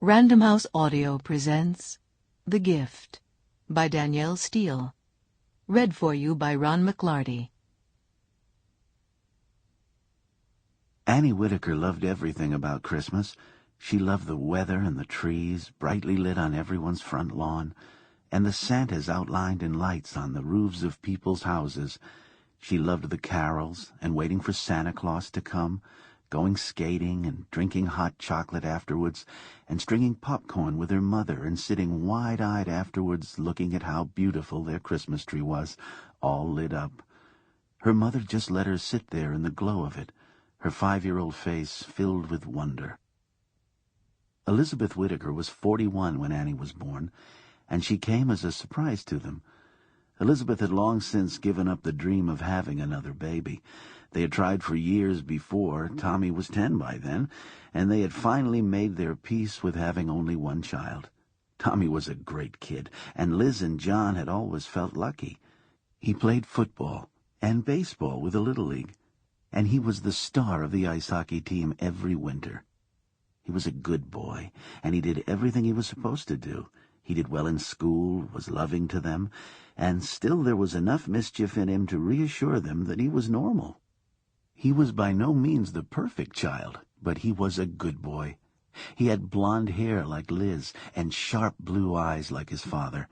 Random House Audio presents The Gift by Danielle Steel. Read for you by McLarty. Annie Whitaker loved everything about Christmas. She loved the weather and the trees, brightly lit on everyone's front lawn, and the Santas outlined in lights on the roofs of people's houses. She loved the carols and waiting for Santa Claus to come, going skating and drinking hot chocolate afterwards, and stringing popcorn with her mother and sitting wide-eyed afterwards looking at how beautiful their Christmas tree was, all lit up. Her mother just let her sit there in the glow of it, her 5-year-old face filled with wonder. Elizabeth Whitaker was 41 when Annie was born, and she came as a surprise to them. Elizabeth had long since given up the dream of having another baby. They had tried for years before. Tommy was 10 by then, and they had finally made their peace with having only one child. Tommy was a great kid, and Liz and John had always felt lucky. He played football and baseball with the Little League, and he was the star of the ice hockey team every winter. He was a good boy, and he did everything he was supposed to do. He did well in school, was loving to them, and still there was enough mischief in him to reassure them that he was normal. He was by no means the perfect child, but he was a good boy. He had blonde hair like Liz and sharp blue eyes like his father.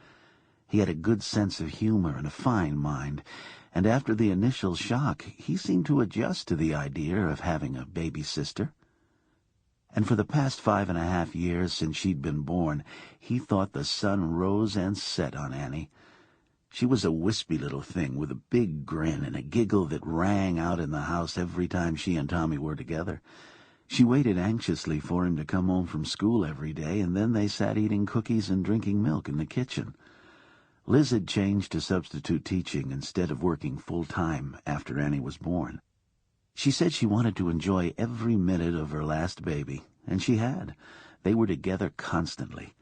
He had a good sense of humor and a fine mind, and after the initial shock, he seemed to adjust to the idea of having a baby sister. And for the past 5.5 years since she'd been born, he thought the sun rose and set on Annie. She was a wispy little thing with a big grin and a giggle that rang out in the house every time she and Tommy were together. She waited anxiously for him to come home from school every day, and then they sat eating cookies and drinking milk in the kitchen. Liz had changed to substitute teaching instead of working full-time after Annie was born. She said she wanted to enjoy every minute of her last baby, and she had. They were together constantly.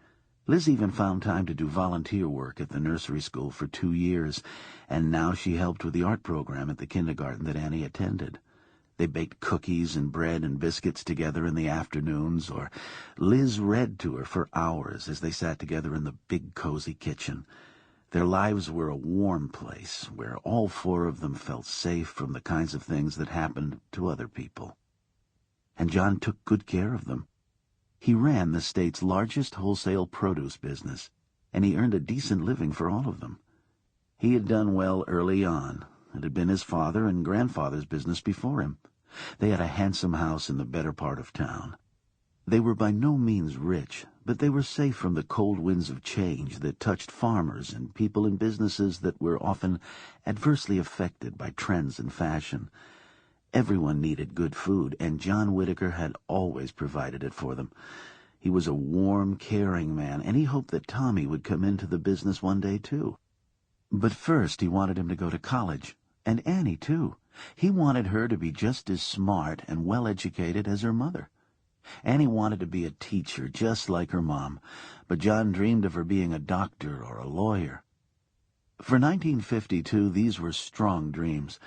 Liz even found time to do volunteer work at the nursery school for 2 years, and now she helped with the art program at the kindergarten that Annie attended. They baked cookies and bread and biscuits together in the afternoons, or Liz read to her for hours as they sat together in the big, cozy kitchen. Their lives were a warm place where all 4 of them felt safe from the kinds of things that happened to other people. And John took good care of them. He ran the state's largest wholesale produce business, and he earned a decent living for all of them. He had done well early on. It had been his father and grandfather's business before him. They had a handsome house in the better part of town. They were by no means rich, but they were safe from the cold winds of change that touched farmers and people in businesses that were often adversely affected by trends and fashion. Everyone needed good food, and John Whitaker had always provided it for them. He was a warm, caring man, and he hoped that Tommy would come into the business one day, too. But first he wanted him to go to college, and Annie, too. He wanted her to be just as smart and well-educated as her mother. Annie wanted to be a teacher, just like her mom, but John dreamed of her being a doctor or a lawyer. For 1952, these were strong dreams,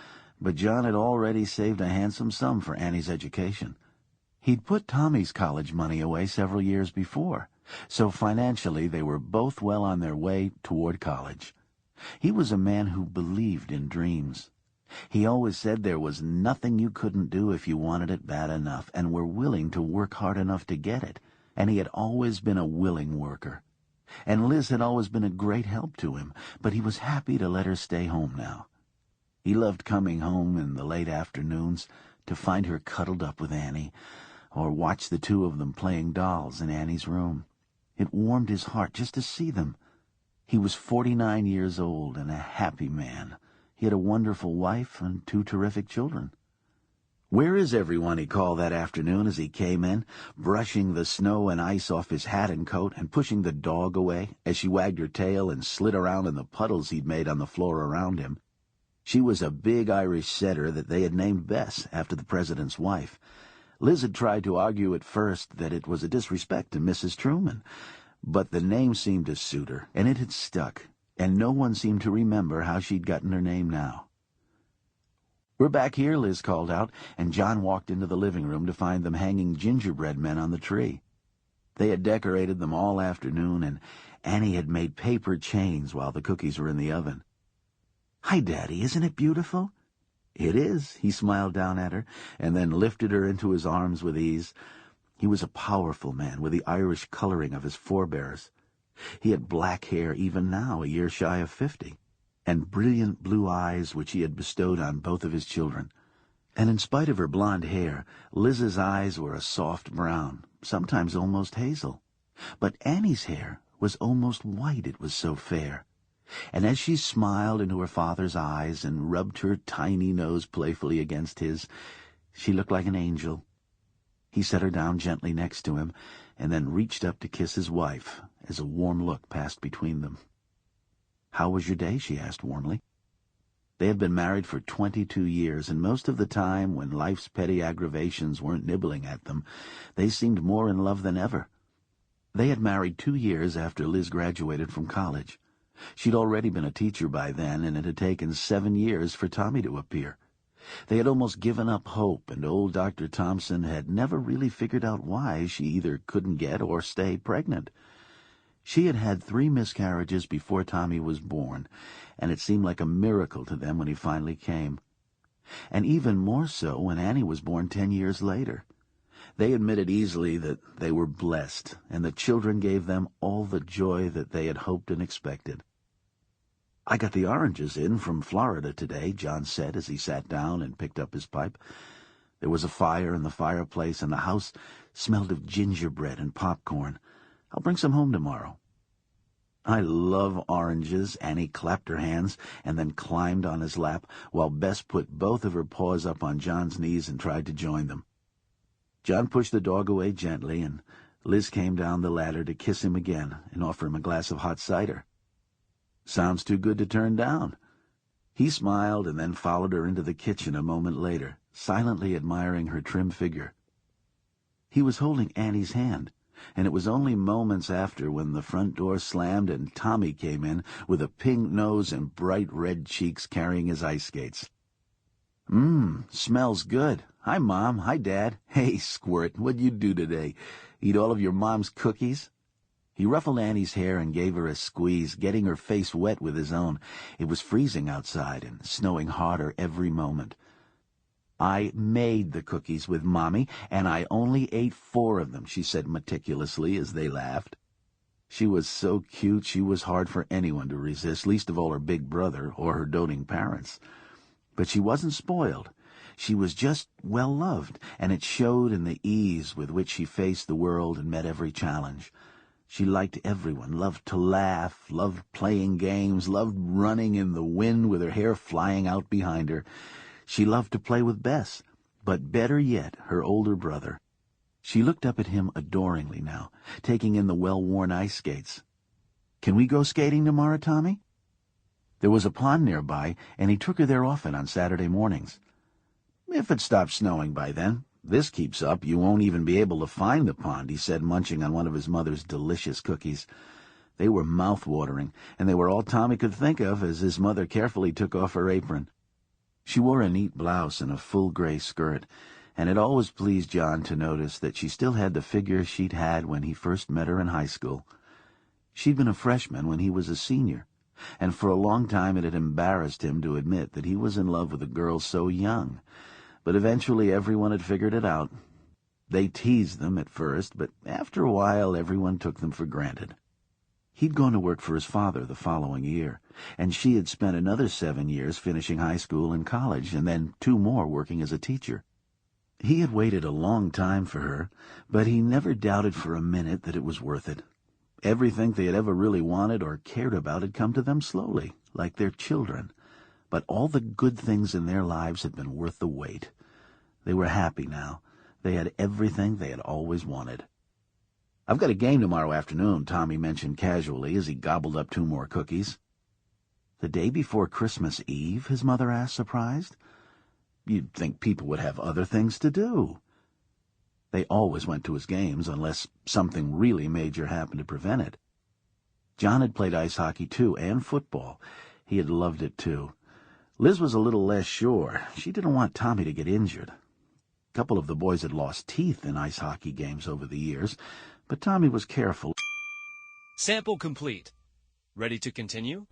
but John had already saved a handsome sum for Annie's education. He'd put Tommy's college money away several years before, so financially they were both well on their way toward college. He was a man who believed in dreams. He always said there was nothing you couldn't do if you wanted it bad enough and were willing to work hard enough to get it, and he had always been a willing worker. And Liz had always been a great help to him, but he was happy to let her stay home now. He loved coming home in the late afternoons to find her cuddled up with Annie, or watch the 2 of them playing dolls in Annie's room. It warmed his heart just to see them. He was 49 years old and a happy man. He had a wonderful wife and 2 terrific children. "Where is everyone?" he called that afternoon as he came in, brushing the snow and ice off his hat and coat and pushing the dog away as she wagged her tail and slid around in the puddles he'd made on the floor around him. She was a big Irish setter that they had named Bess after the president's wife. Liz had tried to argue at first that it was a disrespect to Mrs. Truman, but the name seemed to suit her, and it had stuck, and no one seemed to remember how she'd gotten her name now. "We're back here," Liz called out, and John walked into the living room to find them hanging gingerbread men on the tree. They had decorated them all afternoon, and Annie had made paper chains while the cookies were in the oven. "Hi, Daddy, isn't it beautiful?" "It is," he smiled down at her, and then lifted her into his arms with ease. He was a powerful man with the Irish coloring of his forebears. He had black hair even now, a year shy of 50, and brilliant blue eyes which he had bestowed on both of his children. And in spite of her blonde hair, Liz's eyes were a soft brown, sometimes almost hazel. But Annie's hair was almost white, it was so fair. And as she smiled into her father's eyes and rubbed her tiny nose playfully against his, she looked like an angel. He set her down gently next to him, and then reached up to kiss his wife as a warm look passed between them. "How was your day?" she asked warmly. They had been married for 22 years, and most of the time, when life's petty aggravations weren't nibbling at them, they seemed more in love than ever. They had married 2 years after Liz graduated from college. She'd already been a teacher by then, and it had taken 7 years for Tommy to appear. They had almost given up hope, and old Dr. Thompson had never really figured out why she either couldn't get or stay pregnant. She had had 3 miscarriages before Tommy was born, and it seemed like a miracle to them when he finally came. And even more so when Annie was born 10 years later. They admitted easily that they were blessed, and the children gave them all the joy that they had hoped and expected. "I got the oranges in from Florida today," John said as he sat down and picked up his pipe. There was a fire in the fireplace, and the house smelled of gingerbread and popcorn. "I'll bring some home tomorrow." "I love oranges." Annie clapped her hands and then climbed on his lap, while Bess put both of her paws up on John's knees and tried to join them. John pushed the dog away gently, and Liz came down the ladder to kiss him again and offer him a glass of hot cider. "Sounds too good to turn down." He smiled and then followed her into the kitchen a moment later, silently admiring her trim figure. He was holding Annie's hand, and it was only moments after when the front door slammed and Tommy came in with a pink nose and bright red cheeks carrying his ice skates. Smells good. Hi, Mom. Hi, Dad. Hey, Squirt, what'd you do today? Eat all of your mom's cookies?" He ruffled Annie's hair and gave her a squeeze, getting her face wet with his own. It was freezing outside and snowing harder every moment. "I made the cookies with Mommy, and I only ate 4 of them," she said meticulously as they laughed. She was so cute she was hard for anyone to resist, least of all her big brother or her doting parents. But she wasn't spoiled. She was just well-loved, and it showed in the ease with which she faced the world and met every challenge. She liked everyone, loved to laugh, loved playing games, loved running in the wind with her hair flying out behind her. She loved to play with Bess, but better yet, her older brother. She looked up at him adoringly now, taking in the well-worn ice skates. "Can we go skating tomorrow, Tommy?" There was a pond nearby, and he took her there often on Saturday mornings. "If it stops snowing by then. This keeps up, you won't even be able to find the pond," he said, munching on one of his mother's delicious cookies. They were mouth-watering, and they were all Tommy could think of as his mother carefully took off her apron. She wore a neat blouse and a full gray skirt, and it always pleased John to notice that she still had the figure she'd had when he first met her in high school. She'd been a freshman when he was a senior, and for a long time it had embarrassed him to admit that he was in love with a girl so young. But eventually everyone had figured it out. They teased them at first, but after a while everyone took them for granted. He'd gone to work for his father the following year, and she had spent another 7 years finishing high school and college, and then 2 more working as a teacher. He had waited a long time for her, but he never doubted for a minute that it was worth it. Everything they had ever really wanted or cared about had come to them slowly, like their children. But all the good things in their lives had been worth the wait. They were happy now. They had everything they had always wanted. "I've got a game tomorrow afternoon," Tommy mentioned casually as he gobbled up 2 more cookies. "The day before Christmas Eve?" his mother asked, surprised. "You'd think people would have other things to do." They always went to his games unless something really major happened to prevent it. John had played ice hockey too, and football. He had loved it too. Liz was a little less sure. She didn't want Tommy to get injured. A couple of the boys had lost teeth in ice hockey games over the years, but Tommy was careful. Sample complete. Ready to continue?